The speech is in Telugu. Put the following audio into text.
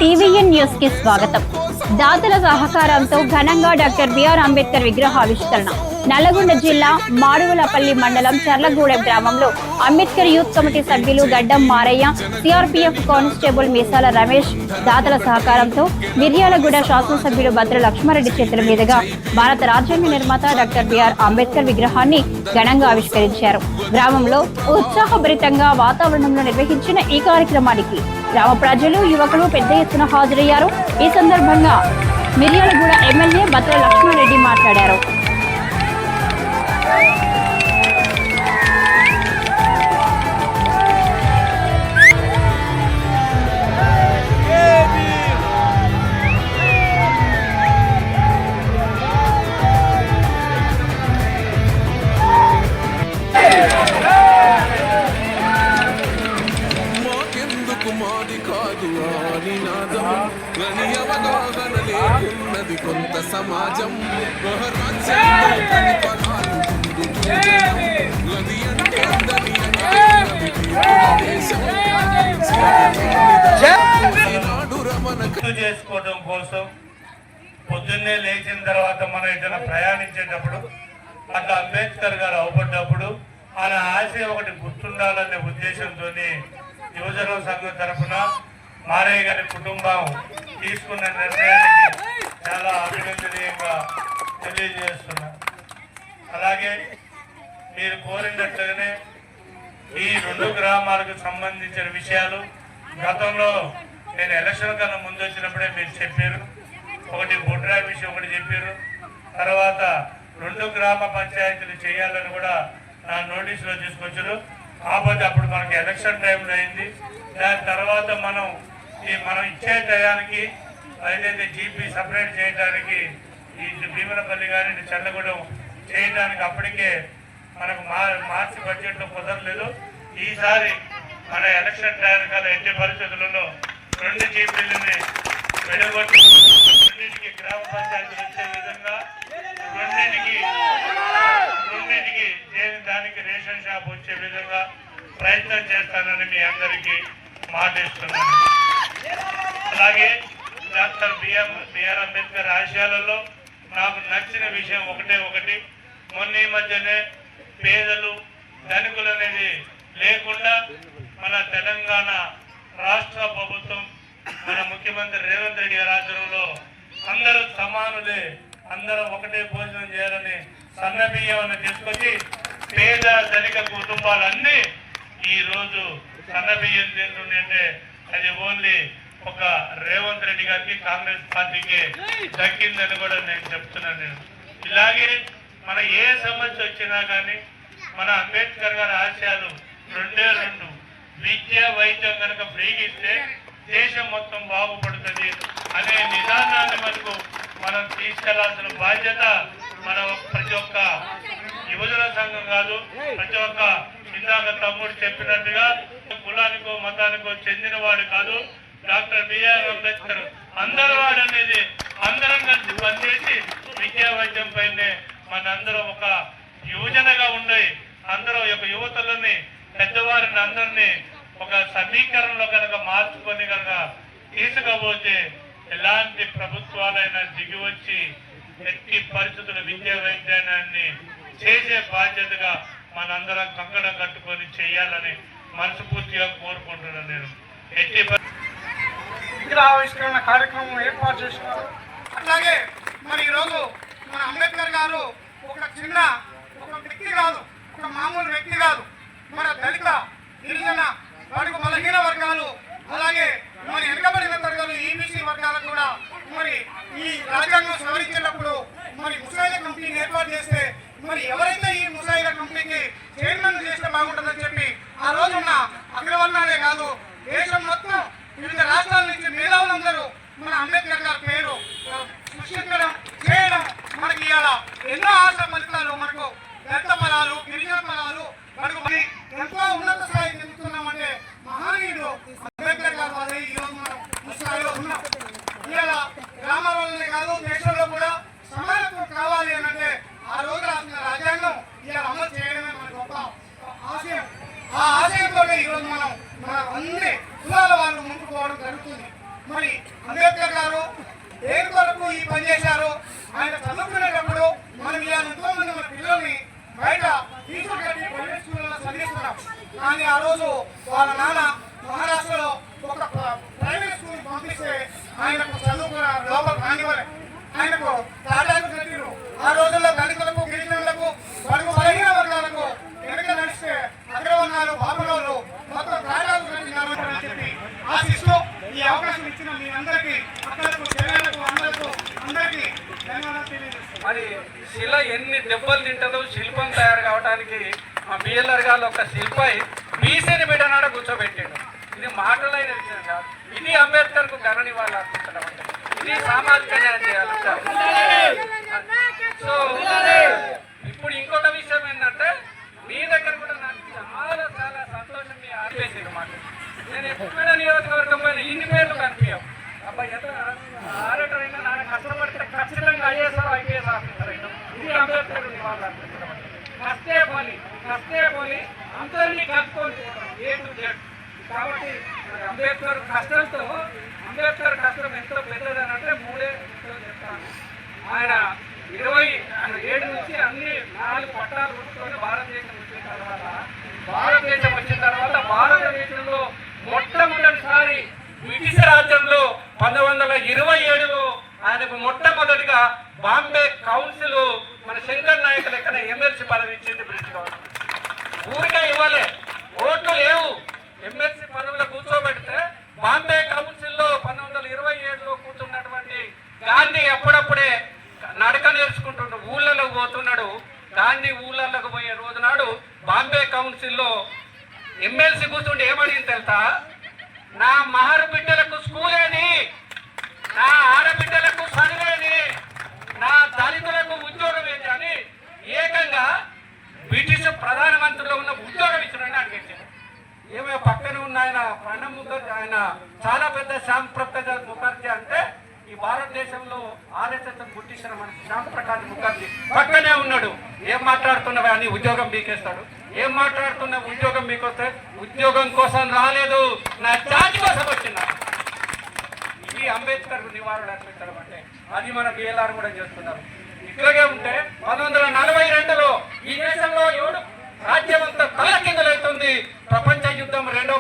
టీవీఎన్ న్యూస్ కి స్వాగతం. దాతల సహకారంతో ఘనంగా డాక్టర్ బిఆర్ అంబేద్కర్ విగ్రహావిష్కరణ. నల్లగొండ జిల్లా మాడుగులపల్లి మండలం చర్లగూడెం గ్రామంలో అంబేద్కర్ యూత్ కమిటీ సభ్యులు గడ్డం మారయ్య, సిఆర్పీఎఫ్ కానిస్టేబుల్ మీసాల రమేష్ దాతల సహకారంతో మిర్యాలగూడ శాసనసభ్యులు భద్ర లక్ష్మారెడ్డి చేతుల మీదుగా భారత రాజ్యాంగ నిర్మాత డాక్టర్ బిఆర్ అంబేద్కర్ విగ్రహాన్ని ఘనంగా ఆవిష్కరించారు. గ్రామంలో ఉత్సాహభరితంగా వాతావరణంలో నిర్వహించిన ఈ కార్యక్రమానికి గ్రామ ప్రజలు, యువకులు పెద్ద ఎత్తున హాజరయ్యారు. ఈ సందర్భంగా మిర్యాలగూడ ఎమ్మెల్యే భద్ర లక్ష్మారెడ్డి మాట్లాడారు. కొంత సమాజం చేసుకోవడం కోసం పొద్దున్నే లేచిన తర్వాత మనం ఏదైనా ప్రయాణించేటప్పుడు అట్లా అంబేద్కర్ గారు అవపడ్డప్పుడు ఆయన ఆశయం ఒకటి గుర్తుండాలనే ఉద్దేశంతో యువజన సంఘం తరఫున మారయ్య గారి కుటుంబం తీసుకున్న నిర్ణయానికి చాలా అభినందనీయంగా తెలియజేస్తున్నా. అలాగే మీరు కోరినట్లుగానే ఈ రెండు గ్రామాలకు సంబంధించిన విషయాలు గతంలో నేను ఎలక్షన్ కన్నా ముందు వచ్చినప్పుడే మీరు చెప్పారు. ఒకటి బొడ్రా విషయం ఒకటి చెప్పారు. తర్వాత రెండు గ్రామ పంచాయతీలు చేయాలని కూడా నా నోటీసులో తీసుకొచ్చారు. కాకపోతే అప్పుడు మనకి ఎలక్షన్ టైంలో అయింది. దాని తర్వాత మనం ఇచ్చే టయానికి ఏదైతే జీపీ సపరేట్ చేయడానికి ఈ భీమనపల్లి కానీ చల్లగూడెం చేయడానికి అప్పటికే మనకు మార్చి బడ్జెట్లో కుదరలేదు. ఈసారి మన ఎలక్షన్ టైంకాల ఎట్టి పరిస్థితులలో రెండు జీపీలని వెలుగొట్టి రెండింటికి గ్రామ పంచాయతీలు వచ్చే విధంగా రెండింటికి దానికి రేషన్ షాప్ వచ్చే విధంగా ప్రయత్నం చేస్తానని మీ అందరికీ మాటిస్తున్నాను. అలాగే డాక్టర్ బిఆర్ అంబేద్కర్ ఆశయాలలో నాకు నచ్చిన విషయం ఒకటి మొన్న ఈ మధ్యనే పేదలు ధనికులు అనేది లేకుండా మన తెలంగాణ రాష్ట్ర ప్రభుత్వం మన ముఖ్యమంత్రి రేవంత్ రెడ్డి గారి ఆధ్వర్యంలో అందరూ సమానులే, అందరూ ఒకటే భోజనం చేయాలని సన్నబియ్యం తీసుకొచ్చి పేద ధనిక కుటుంబాలన్నీ ఈ రోజు సన్నబియ్యం తింటుంటే అది ఓన్లీ ఒక రేవంత్ రెడ్డి గారికి కాంగ్రెస్ పార్టీకి దక్కిందని కూడా నేను చెప్తున్నాను. ఇలాగే మన ఏ సమస్య వచ్చినా కానీ మన అంబేద్కర్ గారి ఆశయాలు రెండు విద్య వైద్యం కనుక ఫ్రీగిస్తే దేశం మొత్తం బాగుపడుతుంది అనే నిదానాన్ని మనకు మనం తీసుకెళ్లాల్సిన బాధ్యత మన ప్రతి ఒక్క యువజన సంఘం కాదు, ప్రతి ఒక్క ఇందాక తమ్ముడు చెప్పినట్టుగా కులానికో మతానికో చెందిన వాడు కాదు. డాక్టర్ బిఆర్ అంబేద్కర్ అందరూ వాడు అనేది అందరం కలిసి పనిచేసి విద్యా వైద్యం పైనే మనందరం ఒక యువజనగా ఉండే అందరూ ఒక యువతలని పెద్దవారిని అందరినీ ఒక సమీకరణలో కనుక మార్చుకొని కనుక తీసుకపోతే ఎలాంటి ప్రభుత్వాలైనా దిగి వచ్చి ఎట్టి పరిస్థితుల విద్యా వైద్యాన్ని చేసే బాధ్యతగా మనందరం కంకణం కట్టుకొని చేయాలని మనస్ఫూర్తిగా కోరుకుంటున్నాను. నేను ఎట్టి విగ్రహావిష్కరణ కార్యక్రమం ఏర్పాటు చేస్తున్నారు. అట్లాగే మరి ఈరోజు మన అంబేద్కర్ గారు ఒక వ్యక్తి కాదు, ఒక మామూలు వ్యక్తి కాదు. మన దళిత, గిరిజన, వాటికి బలహీన వర్గాలు, అలాగే మరి వెనుకబడిన తరగతులు, ఈబీసీ వర్గాలకు కూడా మరి ఈ రాజ్యాంగం సవరించేటప్పుడు మరి ముసాయిదా కంపెనీని ఏర్పాటు చేస్తే మరి ఎవరైతే ఈ ముసాయిదా కంపెనీకి చైర్మన్ చేస్తే బాగుంటుందని చెప్పి ఆ రోజున్న అగ్రవర్ణాలే కాదు దేశం మొత్తం వివిధ రాష్ట్రాల నుంచి మేధావులందరూ మన అంబేద్కర్ గారి పేరు సృష్టించడం చేయడం మనకి ఇవాళ ఎన్నో ఆశ ఫలితాలు, మనకు దళిత పదాలు, గిరిజన పదాలు మనకు ఎంతో ఉన్నత స్థాయికి చెందుతున్నామంటే మహానీయుడు అంబేద్కర్ గారు వల్ల ఈరోజు మనం స్థాయిలో ఉన్నాం. ఇవాళ గ్రామాలలోనే కాదు దేశంలో కూడా సమానత్వం కావాలి అంటే ఆ రోజు రాసిన రాజ్యాంగం ఇవాళ అమలు చేయడమే మన గొప్ప ఆశయం. ఆ ఆశయంతో ఈరోజు మనం మన అన్ని కులాల వాళ్ళు ముందుకు పోవడం జరుగుతుంది. మరి అంబేద్కర్ గారు దేని కొరకు ఈ పని చేశారు, ఆయన చదువుకునేటప్పుడు మనం ఇలా ఎంతో మంది మన పిల్లల్ని బయట తీసుకెళ్ళి ప్రైవేట్ స్కూళ్ళలో చదివిస్తున్నాం. కానీ ఆ రోజు వాళ్ళ నాన్న మహారాష్ట్రలో ఒక ప్రైవేట్ స్కూల్ పంపిస్తే ఆయనకు చదువు లోపల కానివ్వలే, ఆయనకు తాటాకు కట్టిరు. ఆ రోజుల్లో దళితులకు, గిరిజనులకు, బడుగు బలహీన వర్గాలకు వెనుక నడిస్తే అగ్రవర్ణాలు, బాబులోళ్ళు మొత్తం తాటాకు కట్టినారు అని చెప్పి ఆశిస్తూ ఈ అవకాశం ఇచ్చిన మీ అందరికీ, అక్కలకు, చెల్లెలకు, అందరికీ ధన్యవాదాలు తెలియజేస్తున్నాను. మరి శిల ఎన్ని దెబ్బలు తింటుందో శిల్పం తయారు కావడానికి మా బిఎల్ఆర్ గారు ఒక శిల్పై బీసీని బిడ్డనాడ కూర్చోబెట్టాడు. ఇది మాటలైన విషయం కాదు. ఇది అంబేద్కర్ కు ఘన నివాళులు అర్పించడం అంటే ఇది సామాజిక న్యాయం చేయాలి. సో ఇప్పుడు ఇంకొక విషయం ఏంటంటే మీ దగ్గర కూడా నాకు చాలా చాలా సంతోషం మీ ఆపేసింది మాట. నేను ఎప్పుడైనా నియోజకవర్గం పైన ఇన్ని పేర్లు కనిపించాం. అబ్బాయి ఎంత ఆరేటర్ అయినా నాన్న కష్టపడితే ఖచ్చితంగా ఐఏఎస్ ఆఫీసర్ అయినా ఇది అంబేద్కర్ నివాళులు అర్పించడం అంటే కష్టే పని అందరినీ కలుపుకొని ఏ టు జెడ్. కాబట్టి అంబేద్కర్ కష్టం ఎంతో పెద్దదని అంటే 3 చెప్తాను. ఆయన 27 నుంచి అన్ని 4 పట్టాలు కొట్టుకొని భారతదేశం వచ్చిన తర్వాత భారతదేశంలో మొట్టమొదటిసారి బ్రిటిష్ రాజ్యంలో 1927లో ఆయనకు మొట్టమొదటిగా బాంబే కౌన్సిల్ మన శంకర్ నాయక్ లెక్కన ఎమ్మెల్సీ పదవి ఇచ్చింది బ్రిటిష్ గవర్నమెంట్. ఊరికే ఇవ్వలే, ఓట్లు లేవు. ఎమ్మెల్సీ పదవిలో కూర్చోబెడితే బాంబే కౌన్సిల్లో 1927లో కూర్చున్నటువంటి గాంధీ అప్పుడప్పుడే నడక నేర్చుకుంటుండు, ఊళ్ళలోకి పోతున్నాడు. గాంధీ ఊళ్ళలోకి పోయే రోజు నాడు బాంబే కౌన్సిల్లో ఎమ్మెల్సీ కూర్చుంటే ఏమడిగింది తెలుసా? నా మహర్ బిడ్డలకు స్కూలేని, నా ఆడబిడ్డలకు చదివేని, నా దళితులకు ఉద్యోగం ఏంటి అని ఏకంగా బ్రిటిష్ ప్రధానమంత్రిలో ఉన్న ఉద్యోగం ఇచ్చారని అడిగించారు. ఏమో పక్కన ఉన్న ఆయన ప్రణబ్ ముఖర్జీ, ఆయన చాలా పెద్ద శ్యామ్ ప్రసాద్ ముఖర్జీ అంటే ఈ భారతదేశంలో ఆర్ఎస్ఎస్ గుర్తించిన మన శ్యామ్ ప్రసాద్ ముఖర్జీ పక్కనే ఉన్నాడు. ఏం మాట్లాడుతున్నావా అని ఉద్యోగం బీకేస్తాడు. ఏం మాట్లాడుతున్నా ఉద్యోగం మీకొస్తే ఉద్యోగం కోసం రాలేదు, నా జాతి కోసం వచ్చిందా. ఇది అంబేద్కర్ నివారణ అర్పించడం అంటే అది మన బిఎల్ఆర్ కూడా చేస్తున్నారు. ఇట్లాగే ఉంటే 1942లో ఈ దేశంలో రాజ్యం అంతా తలకిందులవుతుంది. ప్రపంచ యుద్ధం రెండో